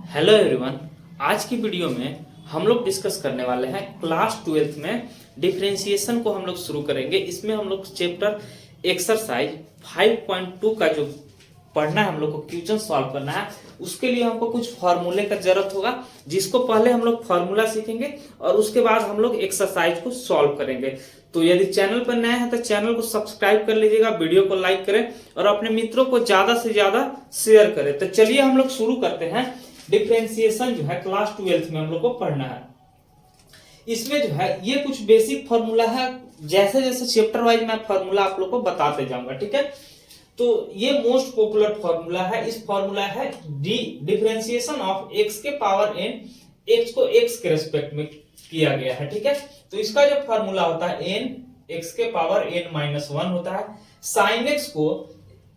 Hello everyone. आज की video में हम लोग डिस्कस करने वाले हैं क्लास 12th में डिफरेंशिएशन को हम लोग शुरू करेंगे। इसमें हम लोग चैप्टर एक्सरसाइज 5.2 का जो पढ़ना है, हम लोग को क्वेश्चन सॉल्व करना है। उसके लिए हमको कुछ फार्मूले का जरूरत होगा, जिसको पहले हम लोग फार्मूला सीखेंगे और उसके बाद हम लोग एक्सरसाइज को सॉल्व करेंगे। तो यदि चैनल पर नए हैं तो चैनल को सब्सक्राइब कर लीजिएगा, वीडियो को लाइक करें और अपने मित्रों को ज्यादा से ज्यादा शेयर करें। तो चलिए हम लोग शुरू करते हैं। डिफरेंशिएशन जो है क्लास 12th में हम लोग को पढ़ना है। इसमें जो है ये कुछ बेसिक फार्मूला है, जैसे जैसे चैप्टर वाइज मैं फार्मूला आप लोग को बताते जाऊंगा, ठीक है। तो ये मोस्ट पॉपुलर फार्मूला है। इस फार्मूला है डिफरेंशिएशन ऑफ एक्स के पावर एन, एक्स को एक्स के रेस्पेक्ट में किया गया है, ठीक है। तो इसका जो फार्मूला होता है एन एक्स के पावर एन माइनस 1 होता है।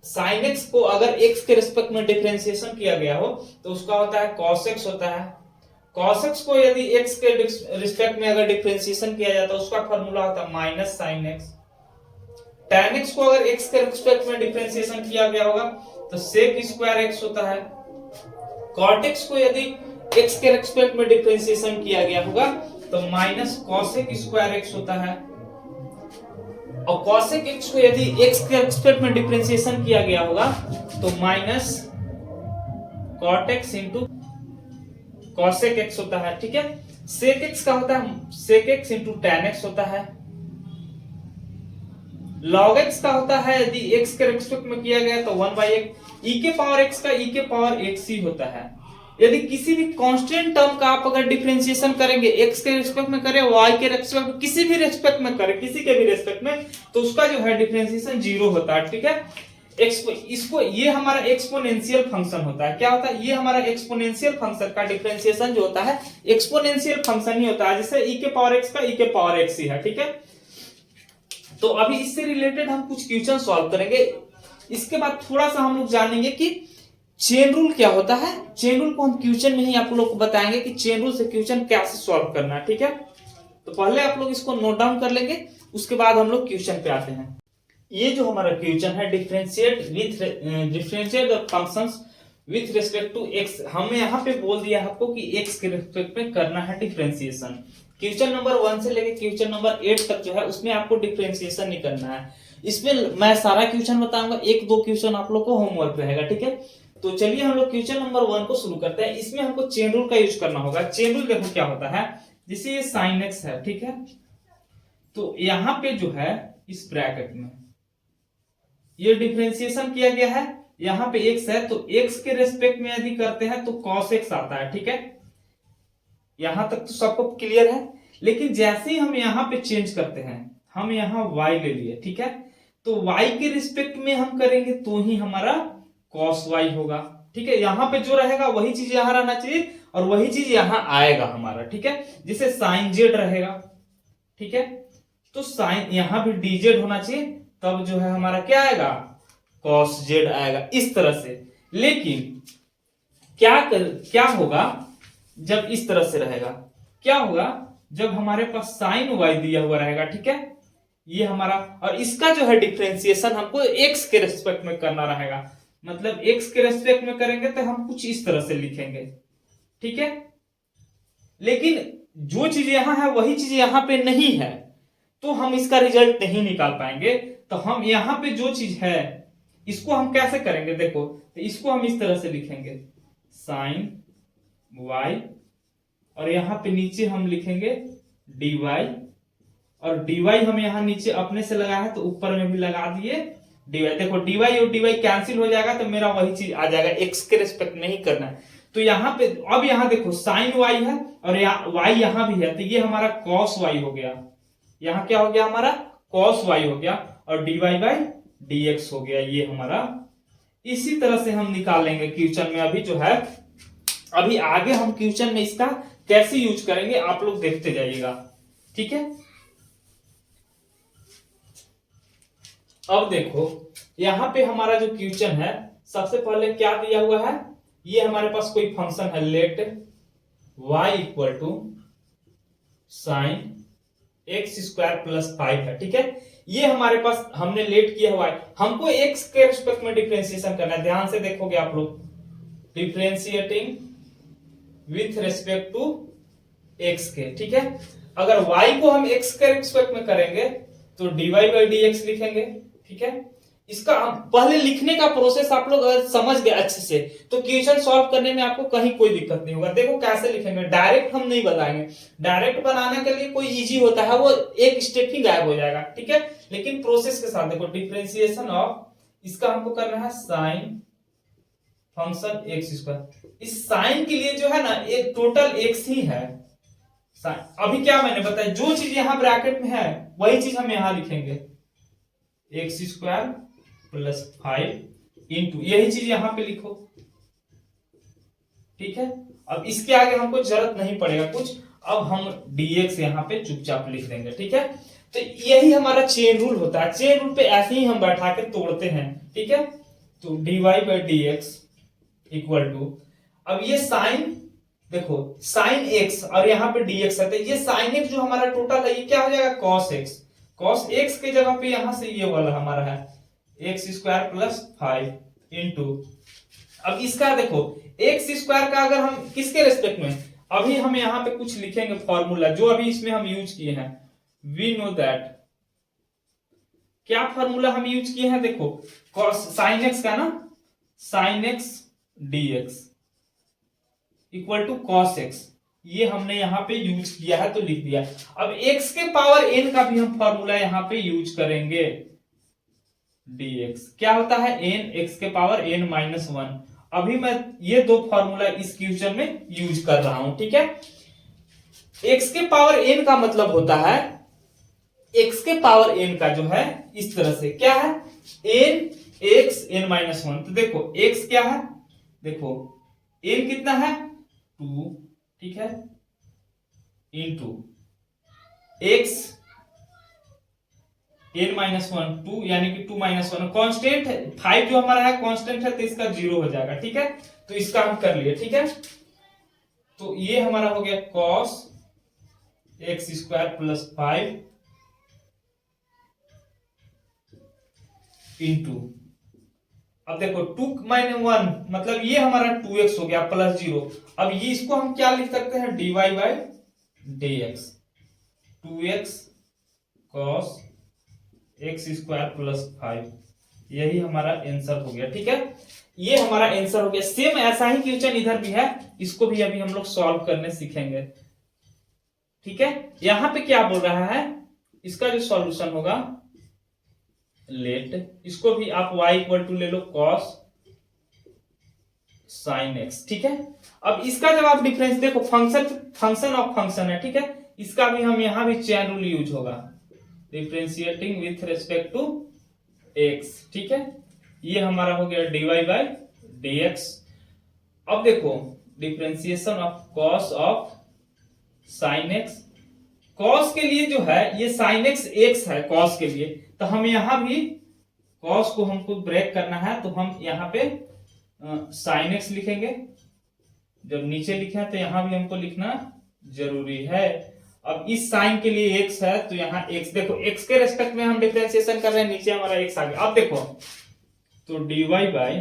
साइन एक्स को अगर एक्स के रिस्पेक्ट में डिफरेंशिएशन किया गया हो तो उसका होता है कॉस एक्स होता है। कॉस एक्स को यदि एक्स के रिस्पेक्ट में अगर डिफरेंशिएशन किया जाता है उसका फार्मूला होता है minus sine x. tan x को अगर x के रिस्पेक्ट में डिफरेंशिएशन किया गया होगा तो sec स्क्वायर x होता है। cot x को यदि x के रिस्पेक्ट में डिफरेंशिएशन किया गया होगा तो माइनस cosec स्क्वायर x होता है। और cosec x को यदि x के रिस्पेक्ट में डिफरेंशिएशन किया गया होगा तो minus cot x into cosec x होता है, ठीक है। sec x का होता है sec x into tan x होता है। log x का होता है यदि x के रिस्पेक्ट में किया गया तो 1/x, e के पावर x का e के पावर x ही होता है। यदि किसी भी कांस्टेंट टर्म का आप अगर डिफरेंशिएशन करेंगे, x के रिस्पेक्ट में करें, y के रिस्पेक्ट में, किसी भी रिस्पेक्ट में करें, किसी के भी रिस्पेक्ट में, तो उसका जो है डिफरेंशिएशन 0 होता है, ठीक है। इसको ये हमारा एक्सपोनेंशियल फंक्शन होता है। क्या होता है? ये हमारा एक्सपोनेंशियल फंक्शन का डिफरेंशिएशन जो होता है एक्सपोनेंशियल फंक्शन ही होता है, जैसे e के पावर x का e के पावर x ही है, ठीक है। तो अभी इससे रिलेटेड हम कुछ क्वेश्चन सॉल्व करेंगे। इसके बाद थोड़ा सा हम लोग जानेंगे कि चेन रूल क्या होता है। चेन रूल को हम क्वेश्चन में ही आप लोग को बताएंगे कि चेन रूल से क्वेश्चन कैसे सॉल्व करना है, ठीक है। तो पहले आप लोग इसको नोट डाउन कर लेंगे, उसके बाद हम लोग क्वेश्चन पे आते हैं। ये जो हमारा क्वेश्चन है differentiate the functions with respect to X, हमें यहाँ पे बोल दिया आपको कि एक्स के रिस्पेक्ट में करना है डिफरेंशिएशन। क्वेश्चन नंबर 1 से लेके क्वेश्चन नंबर 8 तक जो है उसमें आपको डिफरेंशिएशन नहीं करना है। इसमें मैं सारा क्वेश्चन बताऊंगा, 1-2 क्वेश्चन आप लोग को होमवर्क रहेगा, ठीक है। तो चलिए हम लोग क्वेश्चन नंबर 1 को शुरू करते हैं। इसमें हमको चेन रूल का यूज करना होगा। चेन रूल देखो क्या होता है, जैसे ये साइन एक्स है, ठीक है। तो यहाँ पे जो है इस ब्रैकेट में ये डिफरेंशिएशन किया गया है, यहाँ पे x है तो x के रेस्पेक्ट में यदि करते हैं तो cos x आता है, ठीक है। यहां तक तो सबको क्लियर है। लेकिन जैसे ही हम यहां पे चेंज करते हैं, हम यहां y ले लिए, ठीक है। तो y के रिस्पेक्ट में हम करेंगे तो ही हमारा cos y होगा, ठीक है। यहां पे जो रहेगा वही चीज यहां रहना चाहिए और वही चीज यहां आएगा हमारा, ठीक है। जैसे sin z रहेगा, ठीक है। तो sin यहां भी dz होना चाहिए, तब जो है हमारा क्या आएगा, cos z आएगा, इस तरह से। लेकिन क्या होगा जब इस तरह से रहेगा, क्या होगा जब हमारे पास sin y दिया हुआ रहेगा, ठीक है। ये हमारा, और इसका जो है डिफरेंशिएशन हमको x के रेस्पेक्ट में करना रहेगा। मतलब x के रेस्पेक्ट में करेंगे तो हम कुछ इस तरह से लिखेंगे, ठीक है। लेकिन जो चीज यहां है वही चीज यहां पे नहीं है, तो हम इसका रिजल्ट नहीं निकाल पाएंगे। तो हम यहां पे जो चीज है इसको हम कैसे करेंगे, देखो। तो इसको हम इस तरह से लिखेंगे sin y, और यहां पे नीचे हम लिखेंगे dy, और dy हम यहां नीचे अपने से लगाया है तो ऊपर में भी लगा दिए dy। देखो dy और dy कैंसिल हो जाएगा तो मेरा वही चीज आ जाएगा, x के रिस्पेक्ट नहीं करना है। तो यहाँ पे अब यहाँ देखो sin y है और y यहां भी है, तो ये हमारा cos y हो गया। यहाँ क्या हो गया, हमारा cos y हो गया, और dy बाई dx हो गया, ये हमारा। इसी तरह से हम निकालेंगे क्वेश्चन में। अभी जो है अभी आगे हम क्वेश्चन में इसका कैसे यूज करेंगे आप लोग देखते जाइएगा, ठीक है। अब देखो यहां पे हमारा जो क्वेश्चन है, सबसे पहले क्या दिया हुआ है, ये हमारे पास कोई फंक्शन है, let y equal to sine X square plus 5 है, ठीक है। ये हमारे पास हमने लेट किया हुआ है, हमको x के रिस्पेक्ट में डिफरेंशिएशन करना है। ध्यान से देखोगे आप लोग, differentiating with respect to X के, ठीक है। अगर y को हम x के रेस्पेक्ट में करेंगे तो dy बाई डी एक्स लिखेंगे, ठीक है। इसका पहले लिखने का प्रोसेस आप लोग अगर समझ गए अच्छे से तो क्वेश्चन सॉल्व करने में आपको कहीं कोई दिक्कत नहीं होगा। देखो कैसे लिखेंगे, डायरेक्ट हम नहीं बताएंगे, डायरेक्ट बनाने के लिए कोई इजी होता है, वो एक स्टेप ही गायब हो जाएगा, ठीक है। लेकिन प्रोसेस के साथ देखो, डिफरेंशिएशन ऑफ, इसका हमको करना है साइन फंक्शन एक्स स्क्वायर। इस साइन के लिए जो है ना एक टोटल एक्स ही है। अभी क्या मैंने बताया, जो चीज यहां ब्रैकेट में है वही चीज हम यहां लिखेंगे, एक्स स्क्वायर प्लस 5 इंटू, यही चीज यहां पे लिखो, ठीक है। अब इसके आगे हमको जरूरत नहीं पड़ेगा कुछ, अब हम dx यहां पे चुपचाप लिख देंगे, ठीक है। तो यही हमारा चेन रूल होता है, चेन रूल पे ऐसे ही हम बैठा के तोड़ते हैं, ठीक है। तो dy by d x equal to, अब ये साइन, देखो साइन x और यहाँ पे dx है, तो ये साइन x जो हमारा टोटल है ये क्या हो जाएगा, cos x। cos x के जगह पे यहां से ये वाला हमारा है एक्स स्क्वायर प्लस 5 इंटू, अब इसका देखो एक्स स्क्वायर का अगर हम किसके रेस्पेक्ट में, अभी हम यहाँ पे कुछ लिखेंगे फॉर्मूला जो अभी इसमें हम यूज किए हैं, वी नो दैट, क्या फॉर्मूला हम यूज किए हैं, देखो cos साइन एक्स का ना, sine x dx equal to cos x, ये हमने यहाँ पे यूज किया है तो लिख दिया। अब x के पावर n का भी हम फॉर्मूला यहाँ पे यूज करेंगे, dx क्या होता है n, x के पावर n माइनस 1। अभी मैं ये दो फॉर्मूला इस क्वेश्चन में यूज कर रहा हूं, ठीक है। x के पावर n का मतलब होता है, x के पावर n का जो है इस तरह से क्या है, n x n माइनस 1। तो देखो x क्या है, देखो n कितना है 2, ठीक है, इंटू x n माइनस 1 2 यानी कि 2 माइनस 1 कॉन्स्टेंट, 5 जो हमारा है कॉन्स्टेंट है तो इसका 0 हो जाएगा, ठीक है। तो इसका हम कर लिए, ठीक है। तो ये हमारा हो गया cos x square plus 5 into, अब देखो 2 माइनस 1 मतलब ये हमारा 2x हो गया प्लस 0। अब ये इसको हम क्या लिख सकते हैं, dy by d x, 2x cos x square plus 5, यही हमारा आंसर हो गया, ठीक है। ये हमारा आंसर हो गया। सेम ऐसा ही क्वेश्चन इधर भी है, इसको भी अभी हम लोग सॉल्व करने सीखेंगे, ठीक है। यहां पे क्या बोल रहा है, इसका जो सॉल्यूशन होगा, लेट इसको भी आप y इक्वल टू ले लो cos sin x, ठीक है। अब इसका जब आप डिफरेंस देखो, फंक्शन ऑफ फंक्शन है, ठीक है। इसका भी हम यहां भी चेन रूल यूज होगा, differentiating with respect to x, ठीक है। ये हमारा हो गया dy बाई डी एक्स। अब देखो differentiation of cos of sin x, cos के लिए जो है ये sin x x है cos के लिए, तो हम यहां भी cos को हमको ब्रेक करना है, तो हम यहां पे sin x लिखेंगे। जब नीचे लिखे हैं तो यहां भी हमको लिखना जरूरी है। अब इस साइन के लिए x है तो यहां x, देखो x के रेस्पेक्ट में हम डिफरेंशिएशन कर रहे हैं, नीचे हमारा x आ गया। अब देखो तो dy by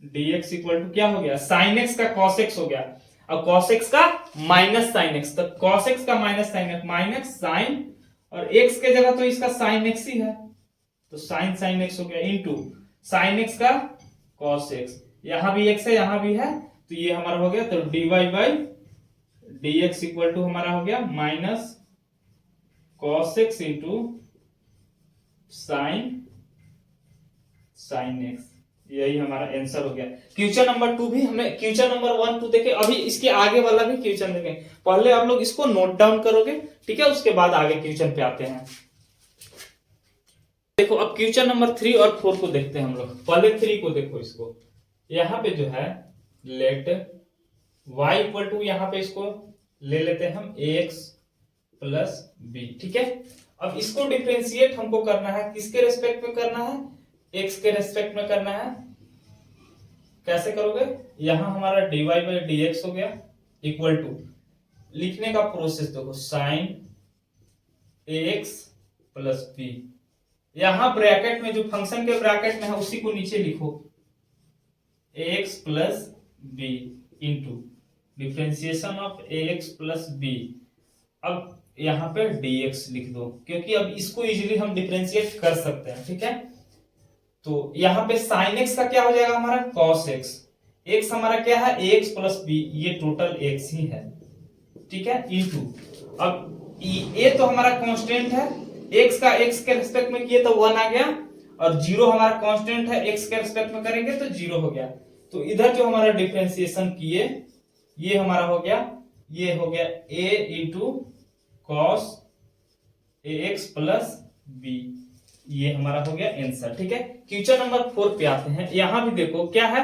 d x equal to क्या हो गया, sin x का cos x हो गया, अब cos x का माइनस sin x, तो cos x का minus sin x, minus sin, और x के जगह तो इसका sin x ही है, तो sin x हो गया, इंटू sin x का cos x, यहां भी x है यहां भी है, तो ये हमारा हो गया, तो dy by d x equal to हमारा हो गया minus cos x into sin x, यही हमारा आंसर हो गया। क्वेश्चन नंबर 2 भी हमने, क्वेश्चन नंबर 1 2 देखे, अभी इसके आगे वाला भी क्वेश्चन देखें। पहले आप लोग इसको नोट डाउन करोगे, ठीक है, उसके बाद आगे क्वेश्चन पे आते हैं। देखो अब क्वेश्चन नंबर 3 और 4 को देखते हैं हम लोग। पहले 3 को देखो, इसको यहां पे जो है लेट y इक्वल टू, यहां पे इसको ले लेते हैं हम ax प्लस b, ठीक है। अब इसको डिफरेंशिएट हमको करना है, किसके रेस्पेक्ट में करना है, x के रेस्पेक्ट में करना है। कैसे करोगे, यहां हमारा dy बाई डी एक्स हो गया इक्वल टू, लिखने का प्रोसेस देखो, साइन ax प्लस b, यहां ब्रैकेट में जो फंक्शन के ब्रैकेट में है उसी को नीचे लिखो, ax plus b into differentiation of a x plus b. अब यहाँ पे dx लिख दो, क्योंकि अब इसको इजीली हम डिफ्रेंशिएट कर सकते हैं, ठीक है। तो यहाँ पे साइन एक्स का क्या हो जाएगा हमारा कॉस एक्स, एक्स हमारा क्या है ax प्लस बी, ये टोटल x ही है, ठीक है, इनटू अब ए तो हमारा कांस्टेंट है, x का x के रिस्पेक्ट में किए तो 1 आ गया, और 0 हमारा कांस्टेंट है, x के रिस्पेक्ट में करेंगे तो 0 हो गया। तो इधर जो हमारा डिफरेंशिएशन किए ये हमारा हो गया, ये हो गया a into cos ax plus b, ये हमारा हो गया आंसर, ठीक है। क्वेश्चन नंबर 4 पे आते हैं। यहां भी देखो क्या है,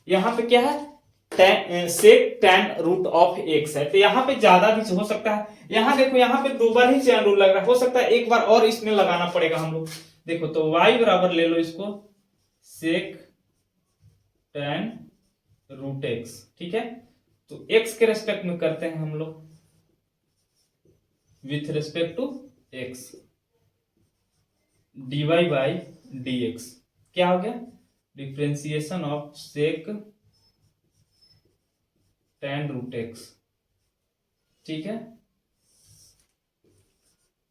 यहाँ पे क्या है सेक टैन रूट ऑफ एक्स है, तो यहाँ पे ज्यादा भी हो सकता है। यहाँ देखो यहाँ पे 2 बार ही चैन रूल लग रहा है, हो सकता है एक बार और इसमें लगाना पड़ेगा हम लोग। देखो तो y बराबर ले लो इसको सेक टैन रूट एक्स, ठीक है। तो x के रेस्पेक्ट में करते हैं हम लोग with respect to x, dy by dx क्या हो गया differentiation of sec tan root x, ठीक है।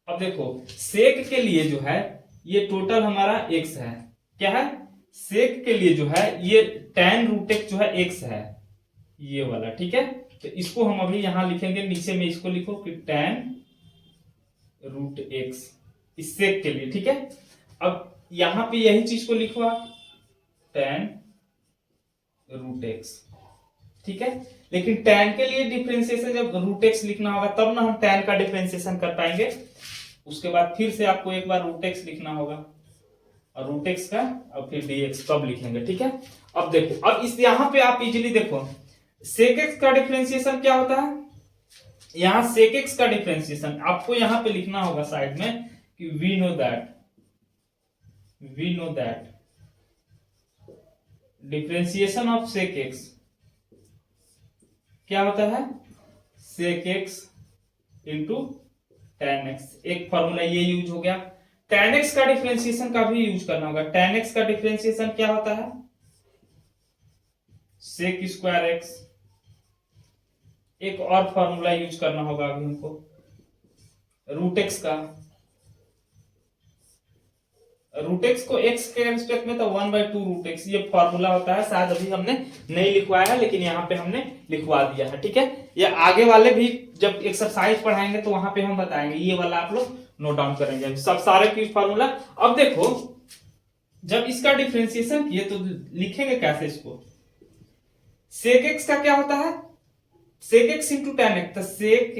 अब देखो सेक के लिए जो है ये टोटल हमारा x है, क्या है सेक के लिए जो है ये टैन रूट एक्स जो है x है, ये वाला, ठीक है। तो इसको हम अभी यहां लिखेंगे, नीचे में इसको लिखो कि टैन रूट एक्स इस सेक के लिए, ठीक है। अब यहां पे यही चीज को लिखो आप टैन रूट एक्स, ठीक है। लेकिन टैन के लिए डिफरेंशिएशन जब रूट एक्स लिखना होगा तब ना हम टैन का डिफरेंशिएशन कर पाएंगे, उसके बाद फिर से आपको एक बार रूट एक्स लिखना होगा और रूट एक्स का और फिर dx कब लिखेंगे, ठीक है। अब देखो अब इस यहां पे आप इजीली देखो सेक एक्स का डिफरेंशिएशन क्या होता है, यहां सेक एक्स का डिफरेंशिएशन आपको यहां पे लिखना होगा साइड में कि we know that differentiation of sec x क्या होता है sec x into tan x, एक फॉर्मूला ये यूज हो गया। टैन एक्स का डिफरेंशिएशन का भी यूज करना होगा, टैन एक्स का डिफरेंशिएशन क्या होता है सेक स्क्वायर एक्स, एक और फॉर्मूला यूज करना होगा अभी हमको रूट एक्स का, रूट एक्स को x के रिस्पेक्ट में तो 1/2 रूट एक्स ये फॉर्मूला होता है, शायद अभी हमने नहीं लिखवाया है लेकिन यहाँ पे हमने लिखवा दिया है, ठीक है। ये आगे वाले भी जब एक्सरसाइज पढ़ाएंगे तो वहां पे हम बताएंगे, ये वाला आप लोग नोट डाउन करेंगे सब सारे की फॉर्मूला। अब देखो जब इसका डिफरेंशिएशन किए तो लिखेंगे कैसे इसको, सेक एक्स का क्या होता है sec x into tan x, तो सेक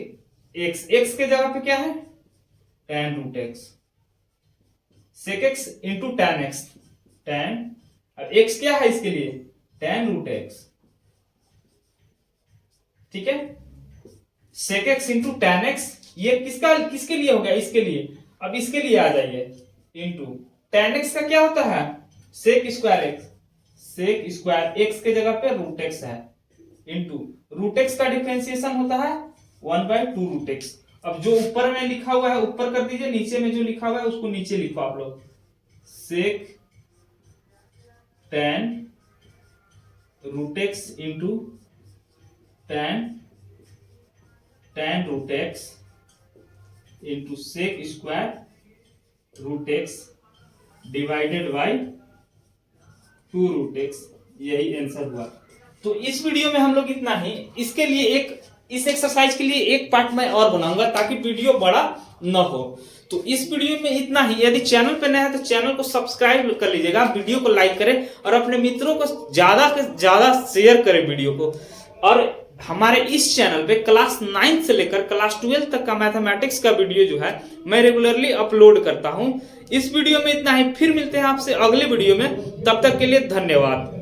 एक्स एक्स के जगह पे क्या है tan root x, sec x into tan x, tan और एक्स क्या है इसके लिए टैन रूट एक्स, ठीक है। Sec x into tan x ये किसके लिए हो गया इसके लिए, अब इसके लिए आ जाइए इंटू टैन एक्स का क्या होता है sec square x, sec square x के जगह पे रूट एक्स है इंटू रूट एक्स का डिफरेंशिएशन होता है 1/2 रूट एक्स। अब जो ऊपर में लिखा हुआ है ऊपर कर दीजिए, नीचे में जो लिखा हुआ है उसको नीचे लिखो आप लोग sec tan root x into tan root x into sec square root x divided by 2 root x, यही आंसर हुआ। तो इस वीडियो में हम लोग इतना ही, इसके लिए इस एक्सरसाइज के लिए एक पार्ट मैं और बनाऊंगा ताकि वीडियो बड़ा न हो। तो इस वीडियो में इतना ही, यदि चैनल पे नया है तो चैनल को सब्सक्राइब कर लीजिएगा, वीडियो को लाइक करें और अपने मित्रों को ज्यादा से ज्यादा शेयर करें वीडियो को। और हमारे इस चैनल पे क्लास 9 से लेकर क्लास 12 तक का मैथमेटिक्स का वीडियो जो है मैं रेगुलरली अपलोड करता हूं। इस वीडियो में इतना ही, फिर मिलते हैं आपसे अगले वीडियो में, तब तक के लिए धन्यवाद।